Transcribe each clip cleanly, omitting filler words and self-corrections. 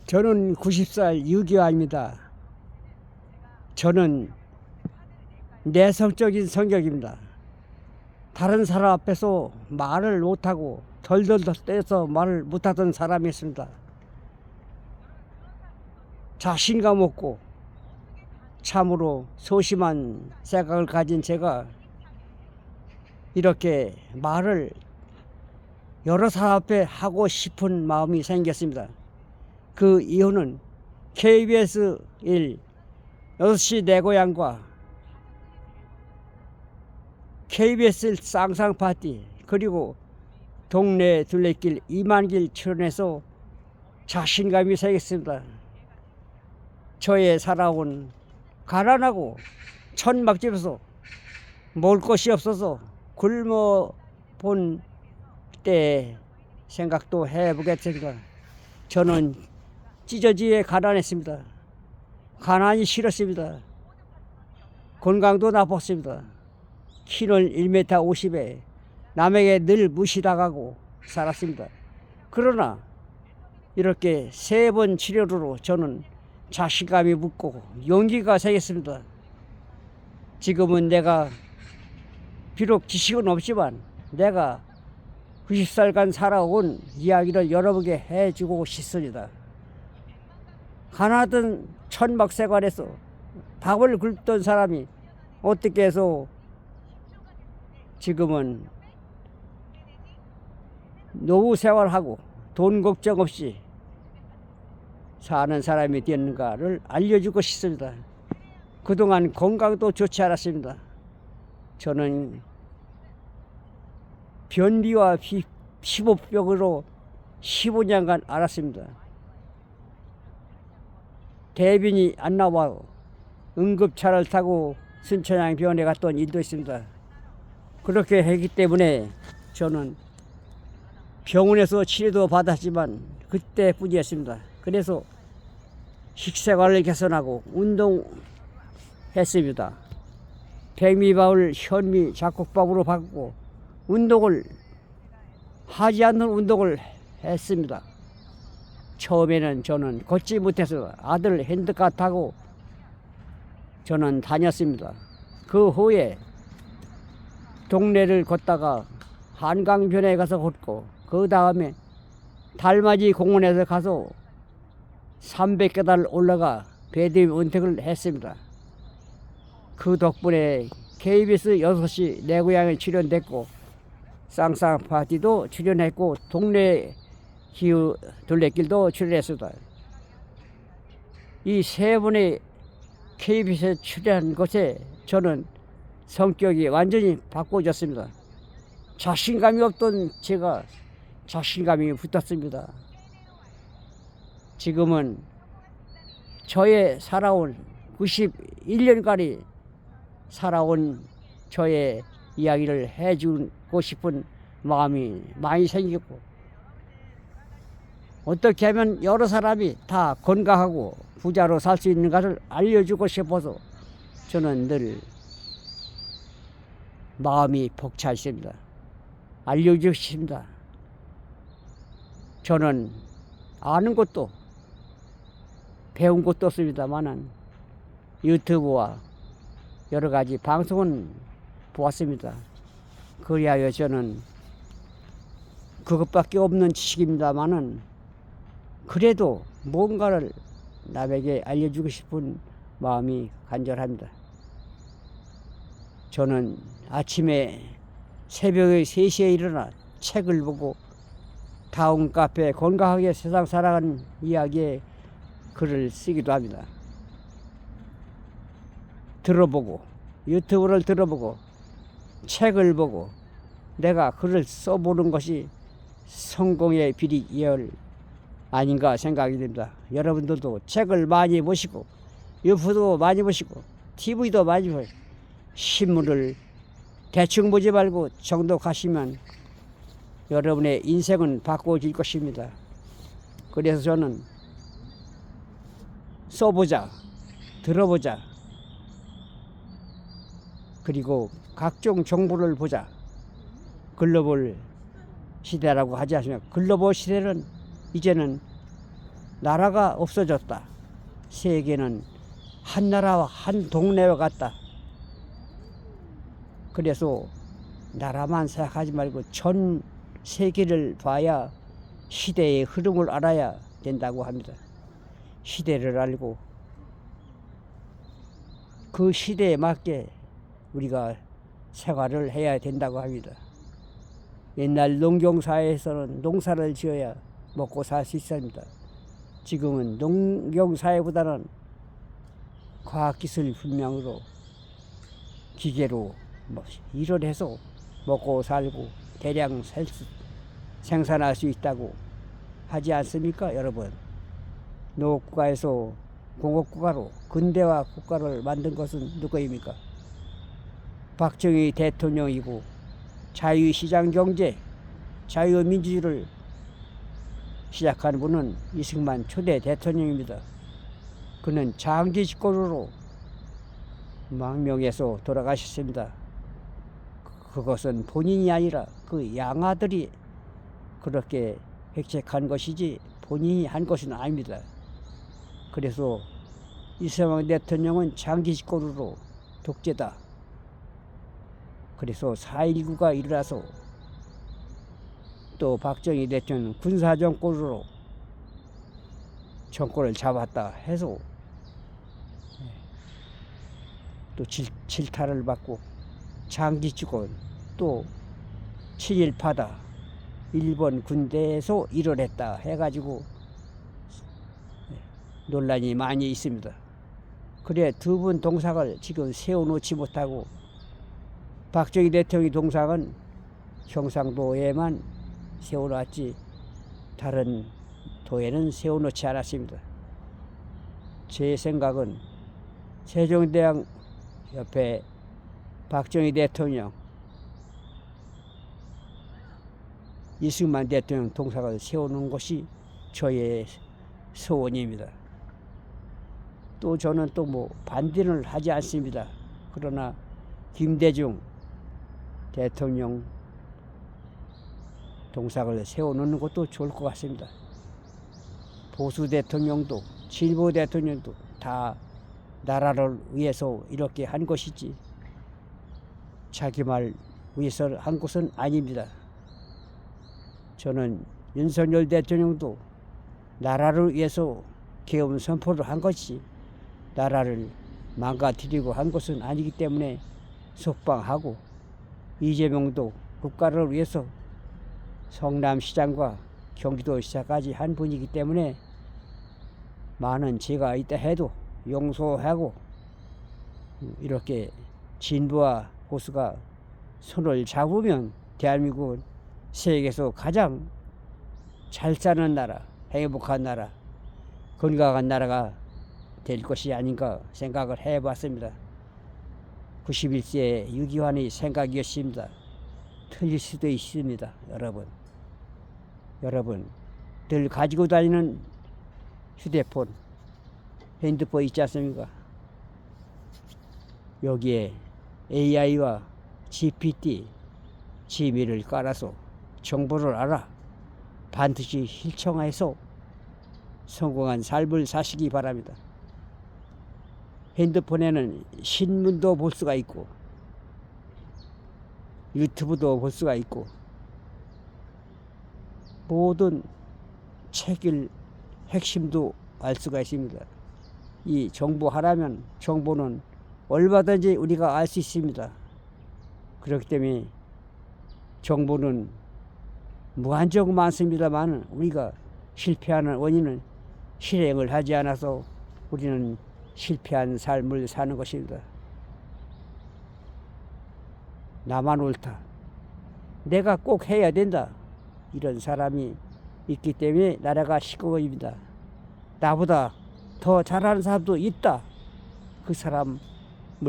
저는 90살 유교아입니다. 저는 내성적인 성격입니다. 다른 사람 앞에서 말을 못하고 덜덜 떼서 말을 못하던 사람이었습니다. 자신감 없고 참으로 소심한 생각을 가진 제가 이렇게 말을 여러 사람 앞에 하고 싶은 마음이 생겼습니다. 그 이유는 KBS 1 6시 내 고향과 KBS 쌍쌍 파티 그리고 동네 둘레길 이만길 출연해서 자신감이 생겼습니다. 저의 살아온 가난하고 천막집에서 먹을 것이 없어서 굶어 본 때 생각도 해보겠습니다. 저는 찢어지게 가난했습니다. 가난이 싫었습니다. 건강도 나빴습니다. 키는 1m 50에 남에게 늘 무시당하고 살았습니다. 그러나 이렇게 3번 치료로 저는 자신감이 붙고 용기가 생겼습니다. 지금은 내가 비록 지식은 없지만 내가 90살간 살아온 이야기를 여러분에게 해주고 싶습니다. 가난하던 천막 생활에서 밥을 굶던 사람이 어떻게 해서 지금은 노후 생활하고 돈 걱정 없이 사는 사람이 되는가를 알려주고 싶습니다. 그동안 건강도 좋지 않았습니다. 저는 변비와 피부병으로 15년간 앓았습니다. 대변이 안 나와요. 응급차를 타고 순천향 병원에 갔던 일도 있습니다. 그렇게 했기 때문에 저는 병원에서 치료도 받았지만 그때뿐이었습니다. 그래서 식생활을 개선하고 운동했습니다. 백미밥을 현미 잡곡밥으로 바꾸고 운동을 하지 않는 운동을 했습니다. 처음에는 저는 걷지 못해서 아들 핸드카 타고 저는 다녔습니다. 그 후에 동네를 걷다가 한강변에 가서 걷고 그 다음에 달맞이 공원에서 가서 300계단을 올라가 배드민턴을 했습니다. 그 덕분에 KBS 6시 내 고향에 출연됐고 쌍쌍 파티도 출연했고 동네 기후 둘레길도 출연했습니다. 이 3번의 KBS에 출연한 것에 저는 성격이 완전히 바꿔졌습니다. 자신감이 없던 제가 자신감이 붙었습니다. 지금은 저의 살아온 91년간이 살아온 저의 이야기를 해주고 싶은 마음이 많이 생겼고 어떻게 하면 여러 사람이 다 건강하고 부자로 살 수 있는가를 알려주고 싶어서 저는 늘 마음이 벅차 있습니다. 알려주고 싶습니다. 저는 아는 것도 배운 것도 없습니다만은 유튜브와 여러 가지 방송은 보았습니다. 그리하여 저는 그것밖에 없는 지식입니다만은 그래도 뭔가를 남에게 알려주고 싶은 마음이 간절합니다. 저는 아침에 새벽에 3시에 일어나 책을 보고 다운 카페에 건강하게 세상 살아가는 이야기에 글을 쓰기도 합니다. 들어보고 유튜브를 들어보고 책을 보고 내가 글을 써보는 것이 성공의 비리열 아닌가 생각이 듭니다. 여러분들도 책을 많이 보시고 유튜브도 많이 보시고 TV도 많이 보시고 신문을 대충 보지 말고 정독하시면 여러분의 인생은 바꿔질 것입니다. 그래서 저는 써보자, 들어보자, 그리고 각종 정보를 보자. 글로벌 시대라고 하지 않습니까? 글로벌 시대는 이제는 나라가 없어졌다. 세계는 한 나라와 한 동네와 같다. 그래서 나라만 생각하지 말고 전 세계를 봐야 시대의 흐름을 알아야 된다고 합니다. 시대를 알고 그 시대에 맞게 우리가 생활을 해야 된다고 합니다. 옛날 농경사회에서는 농사를 지어야 먹고 살 수 있습니다. 지금은 농경사회보다는 과학기술 분명으로 기계로 일을 해서 먹고 살고 대량 생산할 수 있다고 하지 않습니까, 여러분? 농업국가에서 공업국가로 근대화 국가를 만든 것은 누구입니까? 박정희 대통령이고 자유시장 경제, 자유민주주의를 시작한 분은 이승만 초대 대통령입니다. 그는 장기 집권으로 망명해서 돌아가셨습니다. 그것은 본인이 아니라 그 양아들이 그렇게 획책한 것이지 본인이 한 것은 아닙니다. 그래서 이승만 대통령은 장기 집권으로 독재다. 그래서 4.19가 일어나서 또 박정희 대통령 군사정권으로 정권을 잡았다 해서 또 질타를 받고 장기 집권 또 친일파다 일본 군대에서 일을 했다 해가지고 논란이 많이 있습니다. 그래 두 분 동상을 지금 세워놓지 못하고 박정희 대통령의 동상은 경상도에만 세워놨지 다른 도에는 세워놓지 않았습니다. 제 생각은 세종대왕 옆에 박정희 대통령, 이승만 대통령 동상을 세우는 것이 저의 소원입니다. 또 저는 또 뭐 반대는 하지 않습니다. 그러나 김대중 대통령 동상을 세워놓는 것도 좋을 것 같습니다. 보수 대통령도 진보 대통령도 다 나라를 위해서 이렇게 한 것이지 자기 말 위해서 한 것은 아닙니다. 저는 윤석열 대통령도 나라를 위해서 계엄 선포를 한 것이 나라를 망가뜨리고 한 것은 아니기 때문에 속방하고 이재명도 국가를 위해서 성남시장과 경기도시장까지 한 분이기 때문에 많은 죄가 있다 해도 용서하고 이렇게 진보와 보수가 손을 잡으면 대한민국은 세계에서 가장 잘 사는 나라, 행복한 나라, 건강한 나라가 될 것이 아닌가 생각을 해봤습니다. 91세 유기환의 생각이었습니다. 틀릴 수도 있습니다. 여러분 늘 가지고 다니는 휴대폰, 핸드폰 있지 않습니까? 여기에 AI와 GPT, 지미를 깔아서 정보를 알아 반드시 실천해서 성공한 삶을 사시기 바랍니다. 핸드폰에는 신문도 볼 수가 있고 유튜브도 볼 수가 있고 모든 책을 핵심도 알 수가 있습니다. 이 정보하라면 정보는 얼마든지 우리가 알 수 있습니다. 그렇기 때문에 정보는 무한정 많습니다만 우리가 실패하는 원인은 실행을 하지 않아서 우리는 실패한 삶을 사는 것입니다. 나만 옳다. 내가 꼭 해야 된다. 이런 사람이 있기 때문에 나라가 시끄러워집니다. 나보다 더 잘하는 사람도 있다. 그 사람을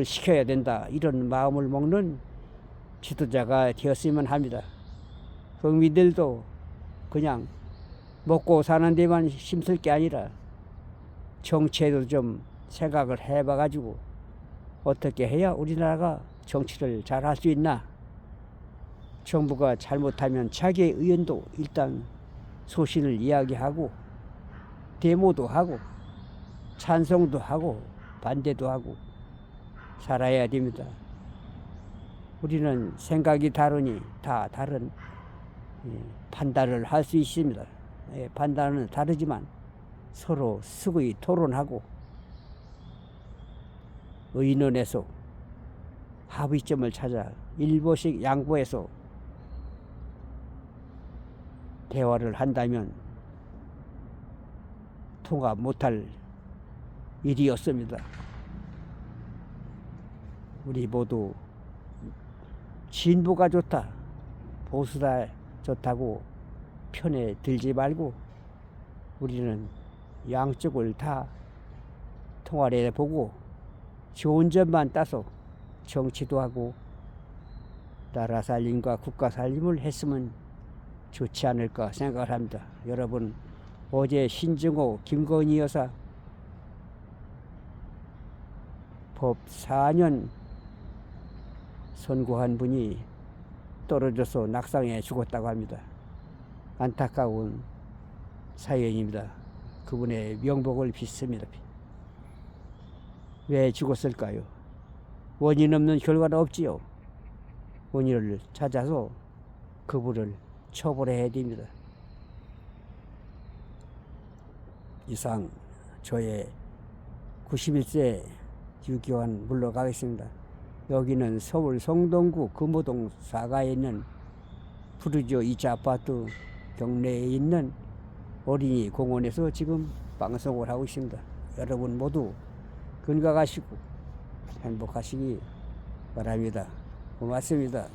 시켜야 된다. 이런 마음을 먹는 지도자가 되었으면 합니다. 국민들도 그냥 먹고 사는 데만 힘쓸 게 아니라 정치에도 좀 생각을 해봐가지고 어떻게 해야 우리나라가 정치를 잘 할 수 있나. 정부가 잘못하면 자기의 의원도 일단 소신을 이야기하고 데모도 하고 찬송도 하고 반대도 하고 살아야 됩니다. 우리는 생각이 다르니 다 다른 판단을 할 수 있습니다. 판단은 다르지만 서로 수의 토론하고 의논해서 합의점을 찾아 일보씩 양보해서 대화를 한다면 통합 못할 일이었습니다. 우리 모두 진보가 좋다, 보수가 좋다고 편에 들지 말고 우리는 양쪽을 다 통화를 해보고 좋은 점만 따서 정치도 하고 나라 살림과 국가 살림을 했으면 좋지 않을까 생각을 합니다. 여러분, 어제 신증호 김건희 여사 법 4년 선고한 분이 떨어져서 낙상해 죽었다고 합니다. 안타까운 사연입니다. 그분의 명복을 빕습니다. 왜 죽었을까요? 원인 없는 결과는 없지요. 원인을 찾아서 그분을 처벌해야 됩니다. 이상 저의 91세 유교한 물러가겠습니다. 여기는 서울 성동구 금호동 4가에 있는 푸르지오 2차 아파트 경내에 있는 어린이 공원에서 지금 방송을 하고 있습니다. 여러분 모두 건강하시고 행복하시기 바랍니다. 고맙습니다.